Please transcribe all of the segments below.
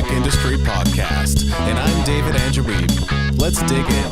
music industry podcast, and I'm David Angereeb. Let's dig in.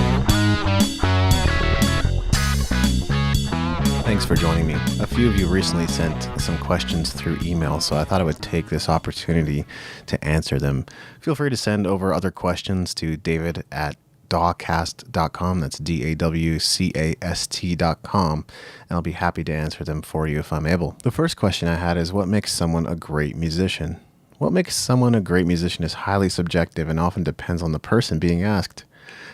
Thanks for joining me. A few of you recently sent some questions through email, so I thought I would take this opportunity to answer them. Feel free to send over other questions to david@dawcast.com. That's DAWCAST.com, and I'll be happy to answer them for you if I'm able. The first question I had is, what makes someone a great musician? What makes someone a great musician is highly subjective and often depends on the person being asked.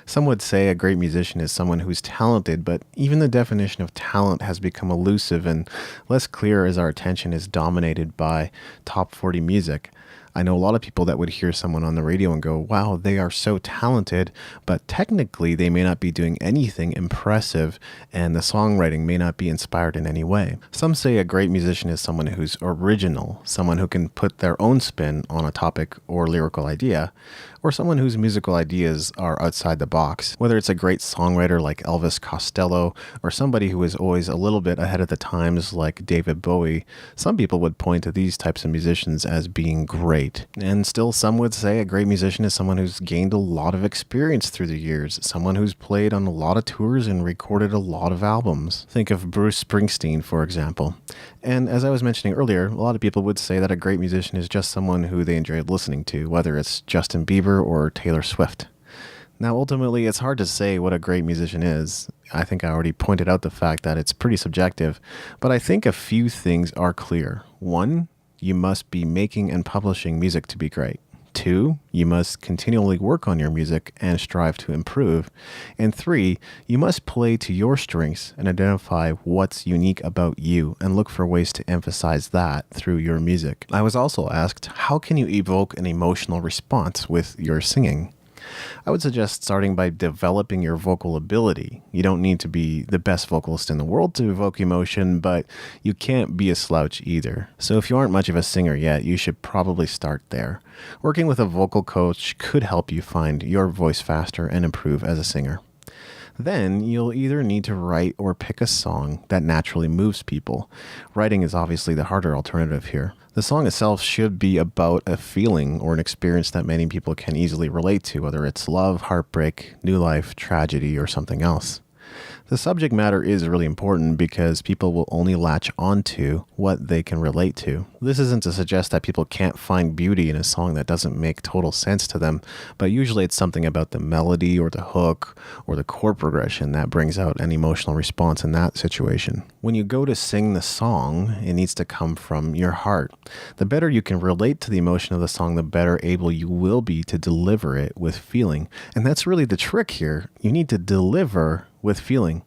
Some would say a great musician is someone who's talented, but even the definition of talent has become elusive and less clear as our attention is dominated by top 40 music. I know a lot of people that would hear someone on the radio and go, wow, they are so talented, but technically they may not be doing anything impressive and the songwriting may not be inspired in any way. Some say a great musician is someone who's original, someone who can put their own spin on a topic or lyrical idea, or someone whose musical ideas are outside the box. Whether it's a great songwriter like Elvis Costello or somebody who is always a little bit ahead of the times like David Bowie, some people would point to these types of musicians as being great. And still some would say a great musician is someone who's gained a lot of experience through the years, someone who's played on a lot of tours and recorded a lot of albums. Think of Bruce Springsteen, for example. And as I was mentioning earlier, a lot of people would say that a great musician is just someone who they enjoyed listening to, whether it's Justin Bieber or Taylor Swift. Now, ultimately, it's hard to say what a great musician is. I think I already pointed out the fact that it's pretty subjective, but I think a few things are clear. One, you must be making and publishing music to be great. 2, you must continually work on your music and strive to improve. And 3, you must play to your strengths and identify what's unique about you and look for ways to emphasize that through your music. I was also asked, how can you evoke an emotional response with your singing? I would suggest starting by developing your vocal ability. You don't need to be the best vocalist in the world to evoke emotion, but you can't be a slouch either. So if you aren't much of a singer yet, you should probably start there. Working with a vocal coach could help you find your voice faster and improve as a singer. Then you'll either need to write or pick a song that naturally moves people. Writing is obviously the harder alternative here. The song itself should be about a feeling or an experience that many people can easily relate to, whether it's love, heartbreak, new life, tragedy, or something else. The subject matter is really important because people will only latch onto what they can relate to. This isn't to suggest that people can't find beauty in a song that doesn't make total sense to them, but usually it's something about the melody or the hook or the chord progression that brings out an emotional response in that situation. When you go to sing the song, it needs to come from your heart. The better you can relate to the emotion of the song, the better able you will be to deliver it with feeling. And that's really the trick here. You need to deliver with feeling.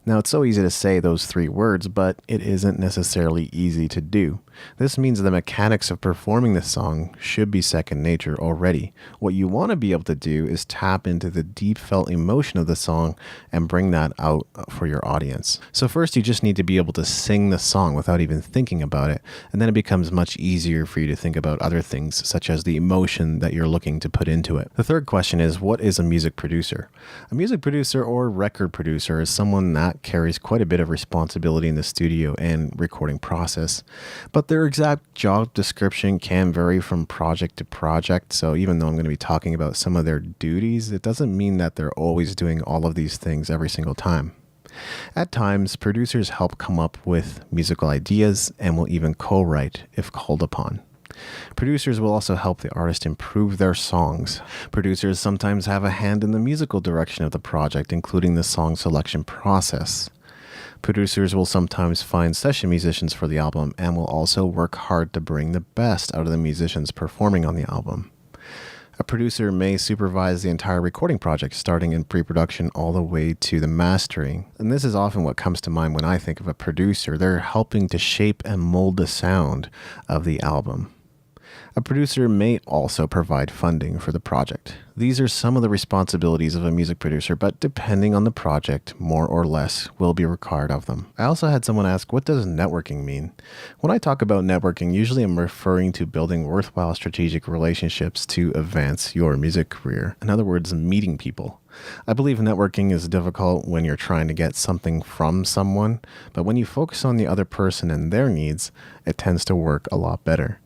Now, it's so easy to say those 3 words, but it isn't necessarily easy to do. This means the mechanics of performing the song should be second nature already. What you want to be able to do is tap into the deep felt emotion of the song and bring that out for your audience. So first, you just need to be able to sing the song without even thinking about it, and then it becomes much easier for you to think about other things, such as the emotion that you're looking to put into it. The third question is, what is a music producer? A music producer or record producer is someone that carries quite a bit of responsibility in the studio and recording process, but their exact job description can vary from project to project. So even though I'm going to be talking about some of their duties, it doesn't mean that they're always doing all of these things every single time. At times, producers help come up with musical ideas and will even co-write if called upon. Producers will also help the artist improve their songs. Producers sometimes have a hand in the musical direction of the project, including the song selection process. Producers will sometimes find session musicians for the album and will also work hard to bring the best out of the musicians performing on the album. A producer may supervise the entire recording project, starting in pre-production all the way to the mastering. And this is often what comes to mind when I think of a producer. They're helping to shape and mold the sound of the album. A producer may also provide funding for the project. These are some of the responsibilities of a music producer, but depending on the project, more or less will be required of them. I also had someone ask, what does networking mean? When I talk about networking, usually I'm referring to building worthwhile strategic relationships to advance your music career. In other words, meeting people. I believe networking is difficult when you're trying to get something from someone, but when you focus on the other person and their needs, it tends to work a lot better.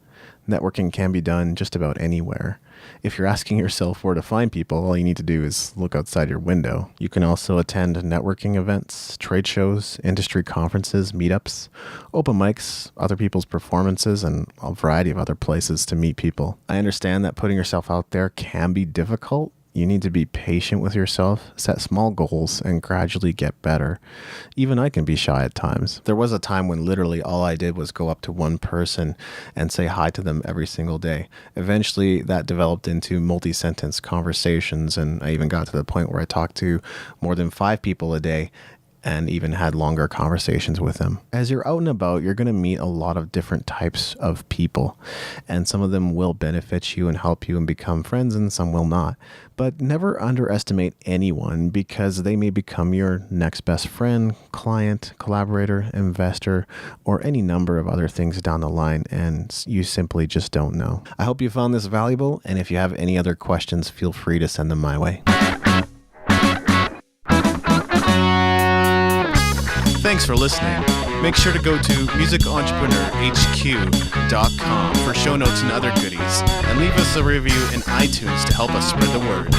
Networking can be done just about anywhere. If you're asking yourself where to find people, all you need to do is look outside your window. You can also attend networking events, trade shows, industry conferences, meetups, open mics, other people's performances, and a variety of other places to meet people. I understand that putting yourself out there can be difficult. You need to be patient with yourself, set small goals, and gradually get better. Even I can be shy at times. There was a time when literally all I did was go up to one person and say hi to them every single day. Eventually, that developed into multi-sentence conversations, and I even got to the point where I talked to more than 5 people a day and even had longer conversations with them. As you're out and about, you're going to meet a lot of different types of people, and some of them will benefit you and help you and become friends, and some will not. But never underestimate anyone, because they may become your next best friend, client, collaborator, investor, or any number of other things down the line, and you simply just don't know. I hope you found this valuable, and if you have any other questions, feel free to send them my way. Thanks for listening. Make sure to go to musicentrepreneurhq.com for show notes and other goodies, and leave us a review in iTunes to help us spread the word.